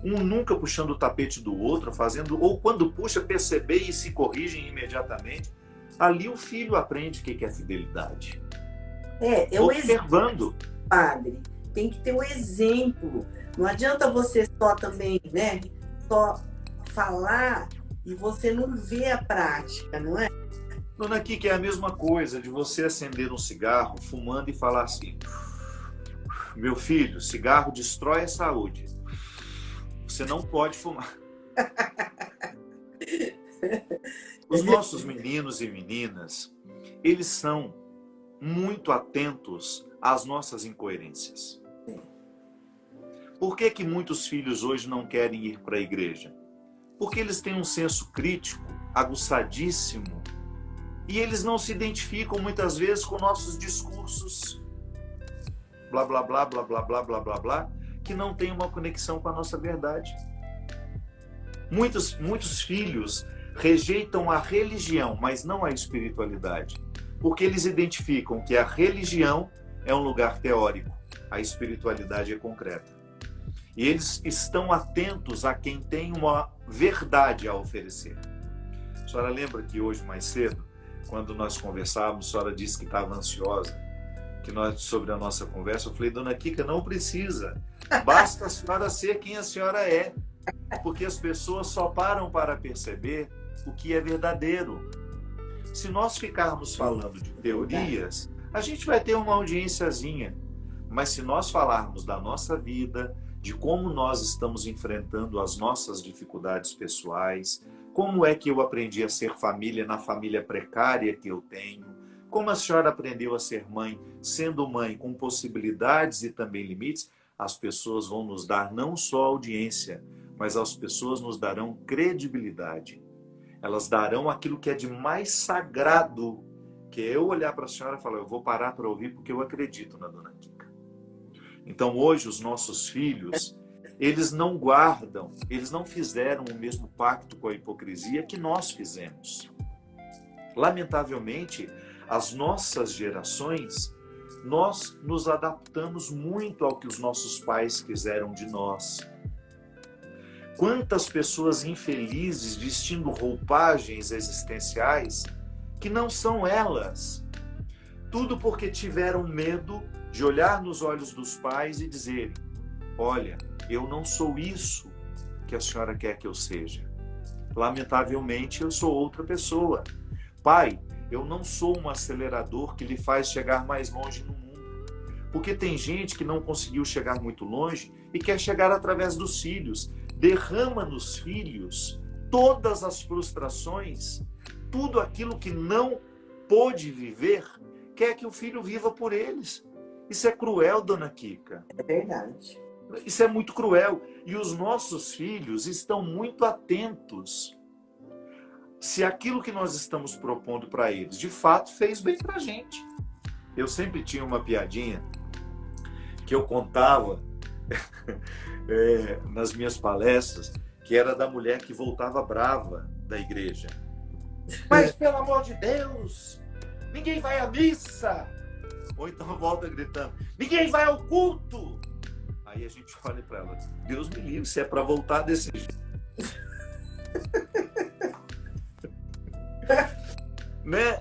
um nunca puxando o tapete do outro, fazendo, ou quando puxa, perceber e se corrigem imediatamente. Ali o filho aprende o que é fidelidade. É o exemplo, observando. padre. Tem que ter o exemplo. Não adianta você só também, né? Só falar e você não vê a prática, não é? Dona Kika, é a mesma coisa de você acender um cigarro fumando e falar assim: meu filho, cigarro destrói a saúde. Você não pode fumar. Os nossos meninos e meninas, eles são muito atentos às nossas incoerências. Por que que muitos filhos hoje não querem ir para a igreja? Porque eles têm um senso crítico aguçadíssimo e eles não se identificam muitas vezes com nossos discursos blá, blá, blá, blá, blá, blá, blá, blá, blá, que não tem uma conexão com a nossa verdade. Muitos filhos rejeitam a religião, mas não a espiritualidade, porque eles identificam que a religião é um lugar teórico, a espiritualidade é concreta. E eles estão atentos a quem tem uma verdade a oferecer. A senhora lembra que hoje, mais cedo, quando nós conversávamos, a senhora disse que estava ansiosa, sobre a nossa conversa, eu falei: Dona Kika, não precisa, basta a senhora ser quem a senhora é, porque as pessoas só param para perceber o que é verdadeiro. Se nós ficarmos falando de teorias, a gente vai ter uma audiênciazinha, mas se nós falarmos da nossa vida, de como nós estamos enfrentando as nossas dificuldades pessoais, como é que eu aprendi a ser família na família precária que eu tenho, como a senhora aprendeu a ser mãe, sendo mãe com possibilidades e também limites, as pessoas vão nos dar não só audiência, mas as pessoas nos darão credibilidade. Elas darão aquilo que é de mais sagrado, que é eu olhar para a senhora e falar: eu vou parar para ouvir porque eu acredito na Dona Kika. Então hoje os nossos filhos, eles não guardam, eles não fizeram o mesmo pacto com a hipocrisia que nós fizemos. Lamentavelmente, as nossas gerações, nós nos adaptamos muito ao que os nossos pais quiseram de nós. Quantas pessoas infelizes vestindo roupagens existenciais que não são elas. Tudo porque tiveram medo de olhar nos olhos dos pais e dizer: olha, eu não sou isso que a senhora quer que eu seja. Lamentavelmente, eu sou outra pessoa. Pai, eu não sou um acelerador que lhe faz chegar mais longe no mundo. Porque tem gente que não conseguiu chegar muito longe e quer chegar através dos filhos. Derrama nos filhos todas as frustrações, tudo aquilo que não pôde viver, quer que o filho viva por eles. Isso é cruel, Dona Kika. É verdade. Isso é muito cruel. E os nossos filhos estão muito atentos se aquilo que nós estamos propondo para eles, de fato, fez bem para a gente. Eu sempre tinha uma piadinha que eu contava nas minhas palestras, que era da mulher que voltava brava da igreja. Mas, pelo amor de Deus, ninguém vai à missa! Ou então volta gritando: ninguém vai ao culto! Aí a gente olha para ela: Deus me livre, se é para voltar desse jeito. Né?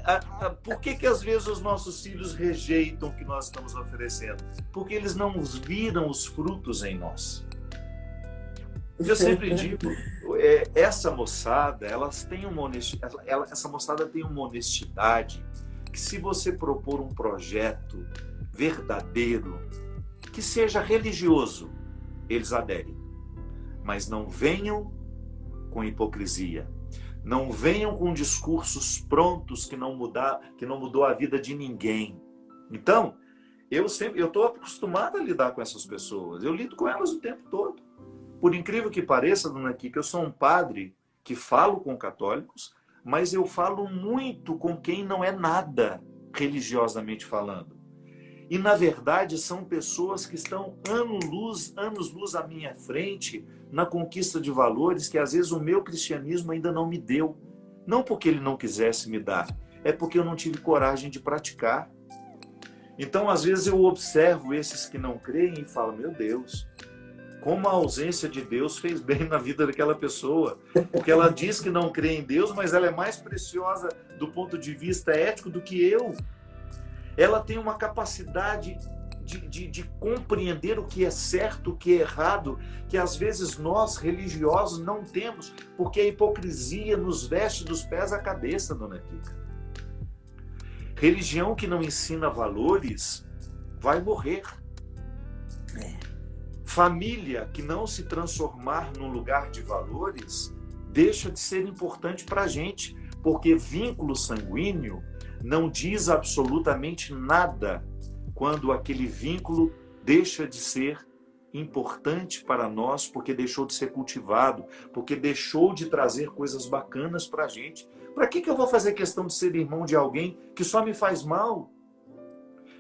Por que às vezes os nossos filhos rejeitam o que nós estamos oferecendo? Porque eles não viram os frutos em nós. Eu sempre digo, essa moçada, essa moçada tem uma honestidade que, se você propor um projeto verdadeiro, que seja religioso, eles aderem. Mas não venham com hipocrisia. Não venham com discursos prontos que não mudou a vida de ninguém. Então, eu estou acostumado a lidar com essas pessoas. Eu lido com elas o tempo todo. Por incrível que pareça, Dona Kika, eu sou um padre que falo com católicos, mas eu falo muito com quem não é nada, religiosamente falando. E, na verdade, são pessoas que estão anos-luz à minha frente na conquista de valores que, às vezes, o meu cristianismo ainda não me deu. Não porque ele não quisesse me dar, é porque eu não tive coragem de praticar. Então, às vezes, eu observo esses que não creem e falo: meu Deus, como a ausência de Deus fez bem na vida daquela pessoa. Porque ela diz que não crê em Deus, mas ela é mais preciosa do ponto de vista ético do que eu. ela tem uma capacidade de compreender o que é certo, o que é errado, que às vezes nós, religiosos, não temos, porque a hipocrisia nos veste dos pés à cabeça, dona Kika. Religião que não ensina valores vai morrer. Família que não se transformar num lugar de valores deixa de ser importante para a gente, porque vínculo sanguíneo não diz absolutamente nada quando aquele vínculo deixa de ser importante para nós, porque deixou de ser cultivado, porque deixou de trazer coisas bacanas para a gente. Para que eu vou fazer questão de ser irmão de alguém que só me faz mal,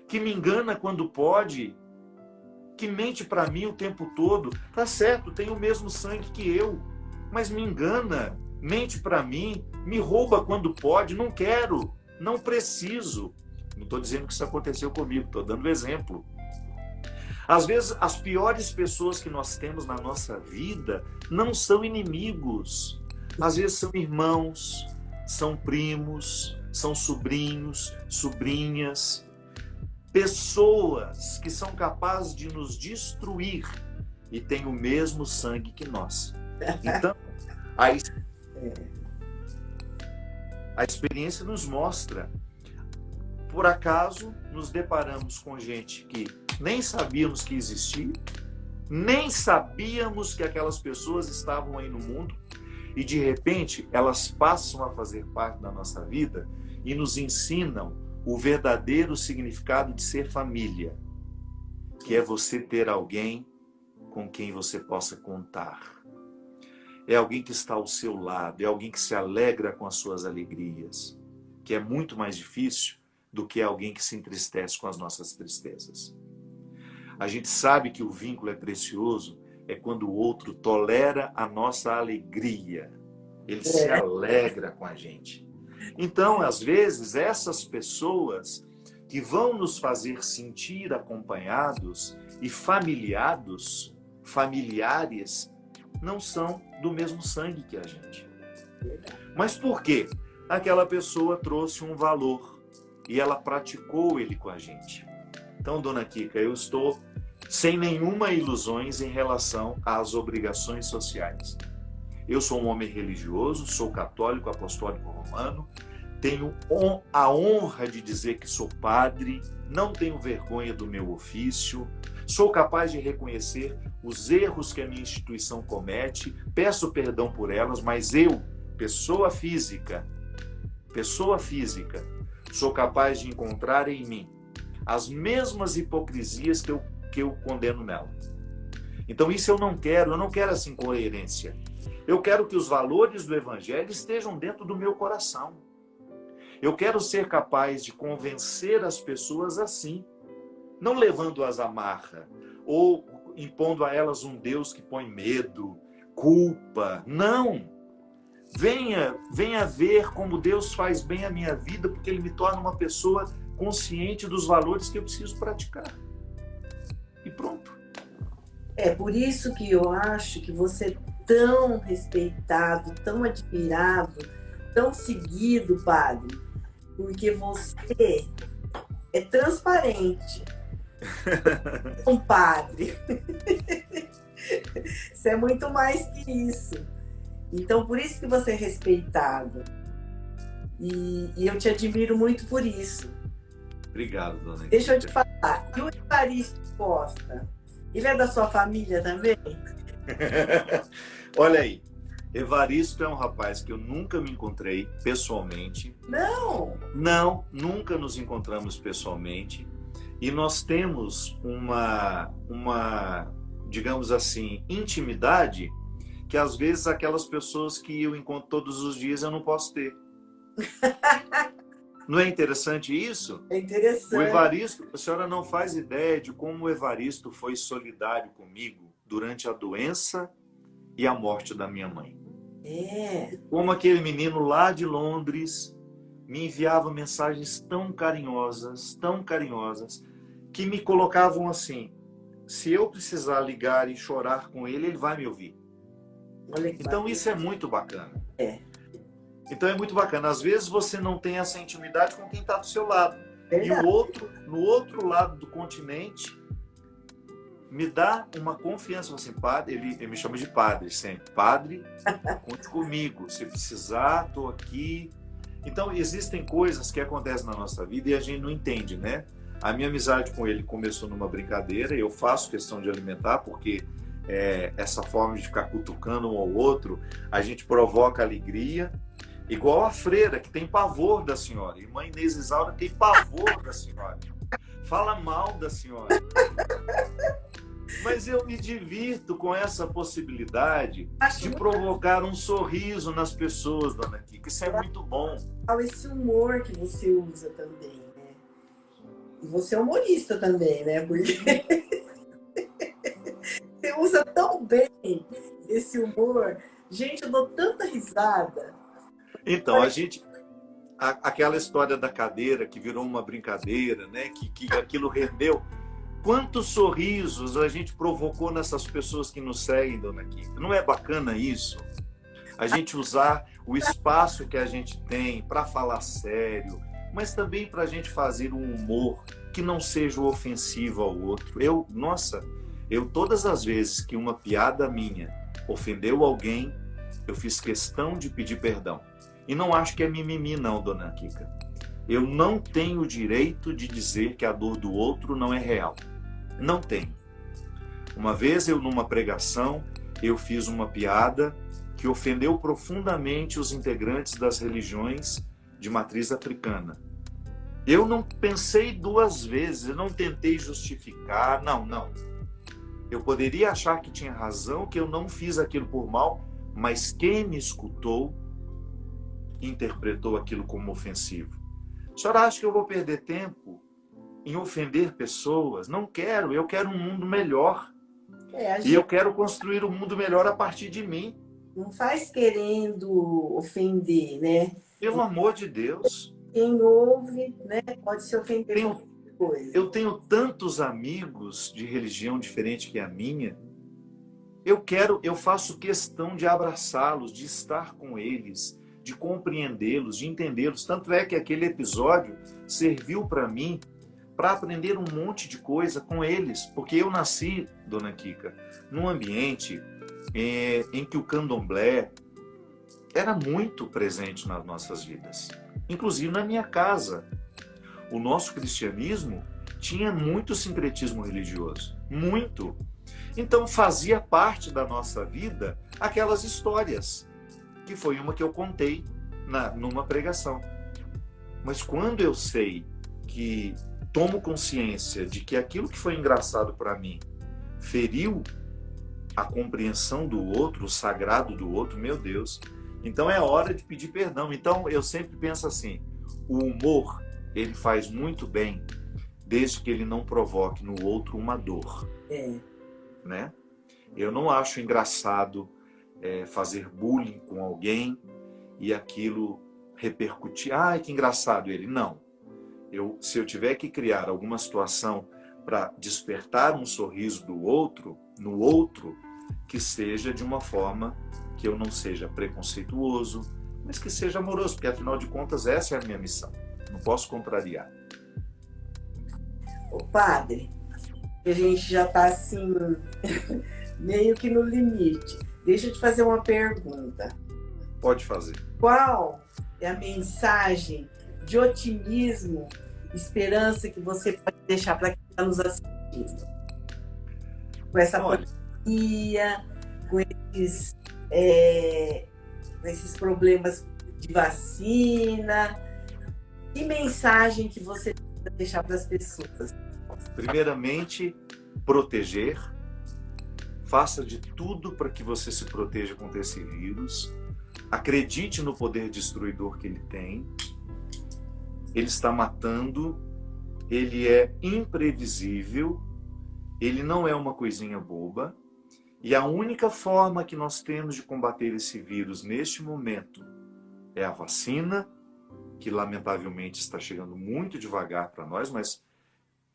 que me engana quando pode, que mente para mim o tempo todo? Tá certo, tem o mesmo sangue que eu, mas me engana, mente para mim, me rouba quando pode. Não quero, não preciso. Não estou dizendo que isso aconteceu comigo, estou dando exemplo. Às vezes, as piores pessoas que nós temos na nossa vida não são inimigos. Às vezes são irmãos, são primos, são sobrinhos, sobrinhas. Pessoas que são capazes de nos destruir e têm o mesmo sangue que nós. Então, a experiência nos mostra. Por acaso, nos deparamos com gente que nem sabíamos que existia, nem sabíamos que aquelas pessoas estavam aí no mundo, e de repente elas passam a fazer parte da nossa vida e nos ensinam o verdadeiro significado de ser família, que é você ter alguém com quem você possa contar. É alguém que está ao seu lado, é alguém que se alegra com as suas alegrias, que é muito mais difícil do que alguém que se entristece com as nossas tristezas. A gente sabe que o vínculo é precioso é quando o outro tolera a nossa alegria. Ele se alegra com a gente. Então, às vezes, essas pessoas que vão nos fazer sentir acompanhados e familiares, não são do mesmo sangue que a gente. Mas por quê? Aquela pessoa trouxe um valor e ela praticou ele com a gente. Então, dona Kika, eu estou sem nenhuma ilusões em relação às obrigações sociais. Eu sou um homem religioso, sou católico, apostólico romano, tenho a honra de dizer que sou padre, não tenho vergonha do meu ofício, sou capaz de reconhecer os erros que a minha instituição comete, peço perdão por elas, mas eu, pessoa física, sou capaz de encontrar em mim as mesmas hipocrisias que eu condeno nela. Então isso eu não quero essa incoerência. Eu quero que os valores do Evangelho estejam dentro do meu coração. Eu quero ser capaz de convencer as pessoas assim, não levando-as à marra, ou impondo a elas um Deus que põe medo, culpa. Não! Venha ver como Deus faz bem a minha vida, porque Ele me torna uma pessoa consciente dos valores que eu preciso praticar. E pronto. É por isso que eu acho que você é tão respeitado, tão admirado, tão seguido, padre, porque você é transparente. Um padre. Você é muito mais que isso. Então, por isso que você é respeitado. E eu te admiro muito por isso. Obrigado, dona. Deixa eu te falar. E o Evaristo Costa? Ele é da sua família também? Olha aí. Evaristo é um rapaz que eu nunca me encontrei pessoalmente. Não! Não, nunca nos encontramos pessoalmente. E nós temos uma digamos assim, intimidade que às vezes aquelas pessoas que eu encontro todos os dias eu não posso ter. Não é interessante isso? É interessante. O Evaristo, a senhora não faz ideia de como o Evaristo foi solidário comigo durante a doença e a morte da minha mãe. É. Como aquele menino lá de Londres me enviava mensagens tão carinhosas, que me colocavam assim: se eu precisar ligar e chorar com ele, ele vai me ouvir. Então isso é muito bacana. É. Então é muito bacana. Às vezes você não tem essa intimidade com quem está do seu lado. E o Verdade. outro, no outro lado do continente, me dá uma confiança. Assim, padre, ele me chama de padre sempre. Padre, conte comigo. Se precisar, estou aqui. Então, existem coisas que acontecem na nossa vida e a gente não entende, né? A minha amizade com ele começou numa brincadeira. Eu faço questão de alimentar, porque essa forma de ficar cutucando um ao outro, a gente provoca alegria. Igual a freira, que tem pavor da senhora. Irmã Inês Isaura tem pavor da senhora. Fala mal da senhora. Mas eu me divirto com essa possibilidade Acho de muito provocar um sorriso nas pessoas, dona Kika. Isso é muito bom. legal esse humor que você usa também, né? E você é humorista também, né? Porque você usa tão bem esse humor. Gente, eu dou tanta risada. Então, aquela história da cadeira que virou uma brincadeira, né? Que aquilo rendeu. Quantos sorrisos a gente provocou nessas pessoas que nos seguem, dona Kika? Não é bacana isso? A gente usar o espaço que a gente tem para falar sério, mas também para a gente fazer um humor que não seja ofensivo ao outro. Eu todas as vezes que uma piada minha ofendeu alguém, eu fiz questão de pedir perdão. E não acho que é mimimi não, dona Kika. Eu não tenho o direito de dizer que a dor do outro não é real. Não tenho. Uma vez numa pregação, eu fiz uma piada que ofendeu profundamente os integrantes das religiões de matriz africana. Eu não pensei duas vezes, eu não tentei justificar, não. Eu poderia achar que tinha razão, que eu não fiz aquilo por mal, mas quem me escutou interpretou aquilo como ofensivo. A senhora acha que eu vou perder tempo em ofender pessoas? Não quero, eu quero um mundo melhor. A E eu gente quero construir um mundo melhor a partir de mim. não faz querendo ofender, né? Pelo amor de Deus. Quem ouve, né, pode se ofender com Tenho, qualquer coisa. eu tenho tantos amigos de religião diferente que a minha. Eu faço questão de abraçá-los, de estar com eles, de compreendê-los, de entendê-los. Tanto é que aquele episódio serviu para mim para aprender um monte de coisa com eles. Porque eu nasci, dona Kika, num ambiente em que o candomblé era muito presente nas nossas vidas. Inclusive na minha casa. O nosso cristianismo tinha muito sincretismo religioso. Muito. Então fazia parte da nossa vida aquelas histórias, que foi uma que eu contei numa pregação. Mas quando eu sei que tomo consciência de que aquilo que foi engraçado para mim feriu a compreensão do outro, o sagrado do outro, meu Deus, então é hora de pedir perdão. Então eu sempre penso assim, o humor, ele faz muito bem, desde que ele não provoque no outro uma dor. Né? Eu não acho engraçado fazer bullying com alguém e aquilo repercutir. Ai, que engraçado ele. Não. Se eu tiver que criar alguma situação para despertar um sorriso do outro, no outro, que seja de uma forma que eu não seja preconceituoso, mas que seja amoroso, porque afinal de contas essa é a minha missão. Não posso contrariar. Ô, padre, a gente já está assim, meio que no limite. Deixa eu te fazer uma pergunta. Pode fazer. Qual é a mensagem de otimismo, esperança que você pode deixar para quem está nos assistindo? Com essa pandemia, com esses problemas de vacina, que mensagem que você pode deixar para as pessoas? Primeiramente, proteger. Faça de tudo para que você se proteja contra esse vírus. Acredite no poder destruidor que ele tem. Ele está matando. Ele é imprevisível. Ele não é uma coisinha boba. E a única forma que nós temos de combater esse vírus neste momento é a vacina, que lamentavelmente está chegando muito devagar para nós, mas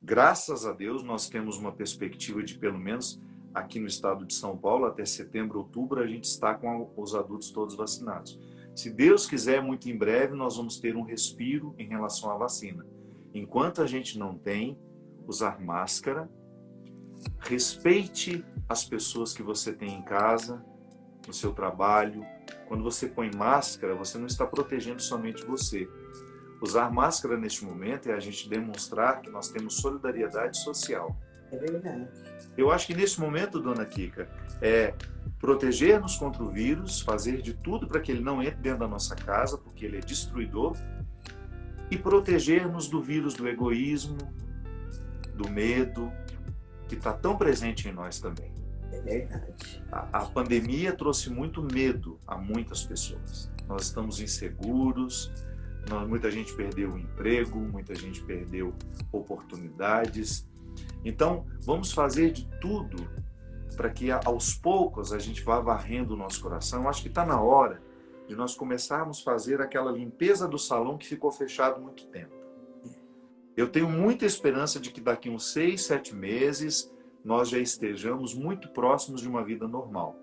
graças a Deus nós temos uma perspectiva de, pelo menos aqui no estado de São Paulo, até setembro, outubro, a gente está com os adultos todos vacinados. Se Deus quiser, muito em breve nós vamos ter um respiro em relação à vacina. Enquanto a gente não tem, usar máscara, respeite as pessoas que você tem em casa, no seu trabalho. Quando você põe máscara, você não está protegendo somente você. Usar máscara neste momento é a gente demonstrar que nós temos solidariedade social. É verdade. Eu acho que nesse momento, dona Kika, é proteger-nos contra o vírus, fazer de tudo para que ele não entre dentro da nossa casa, porque ele é destruidor, e proteger-nos do vírus do egoísmo, do medo, que está tão presente em nós também. É verdade. A pandemia trouxe muito medo a muitas pessoas. Nós estamos inseguros, muita gente perdeu o emprego, muita gente perdeu oportunidades. Então, vamos fazer de tudo para que aos poucos a gente vá varrendo o nosso coração. Eu acho que está na hora de nós começarmos a fazer aquela limpeza do salão que ficou fechado há muito tempo. Eu tenho muita esperança de que daqui uns 6, 7 meses nós já estejamos muito próximos de uma vida normal.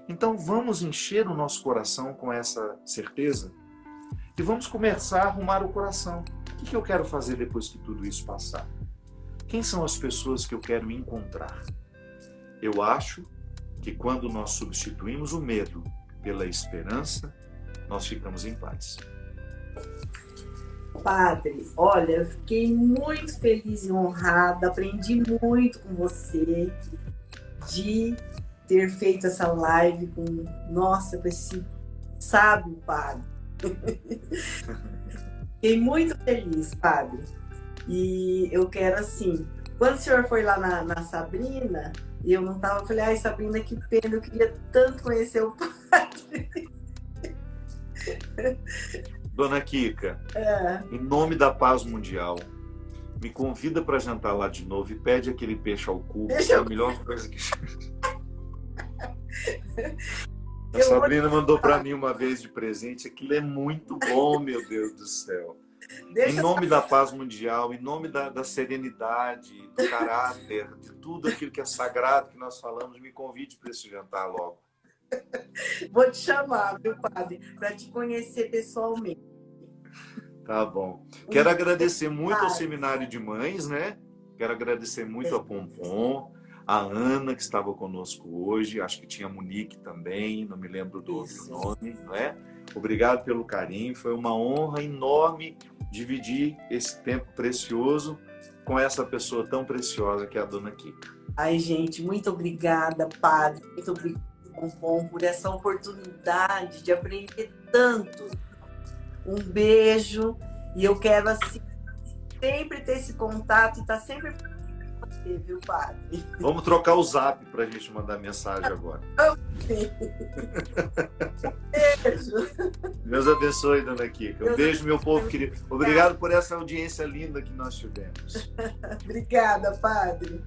Então vamos encher o nosso coração com essa certeza e vamos começar a arrumar o coração. O que eu quero fazer depois que tudo isso passar? Quem são as pessoas que eu quero encontrar? Eu acho que quando nós substituímos o medo pela esperança, nós ficamos em paz. Padre, olha, eu fiquei muito feliz e honrada, aprendi muito com você de ter feito essa live com esse sábio padre. Fiquei muito feliz, padre. E eu quero assim, quando o senhor foi lá na Sabrina, e eu não estava, eu falei, ai Sabrina, que pena, eu queria tanto conhecer o padre. Dona Kika, em nome da paz mundial, me convida para jantar lá de novo e pede aquele peixe ao cubo, que é a melhor coisa que... A Sabrina mandou para mim uma vez de presente, aquilo é muito bom, meu Deus do céu. Em nome da paz mundial, em nome da serenidade, do caráter, de tudo aquilo que é sagrado que nós falamos, me convide para esse jantar logo. Vou te chamar, meu padre, para te conhecer pessoalmente. Tá bom. Quero agradecer muito ao Seminário de Mães, né? Quero agradecer muito a Pompom, a Ana, que estava conosco hoje, acho que tinha a Monique também, não me lembro do outro nome, não é? Obrigado pelo carinho, foi uma honra enorme dividir esse tempo precioso com essa pessoa tão preciosa que é a Dona Kika. Ai, gente, muito obrigada, padre, muito obrigada, Pompom, por essa oportunidade de aprender tanto. Um beijo, e eu quero assim, sempre ter esse contato e estar sempre com você, viu, padre? Vamos trocar o zap para a gente mandar mensagem agora. Beijo. Deus abençoe, Dona Kika. Um beijo, meu povo querido. Obrigado por essa audiência linda que nós tivemos. Obrigada, padre.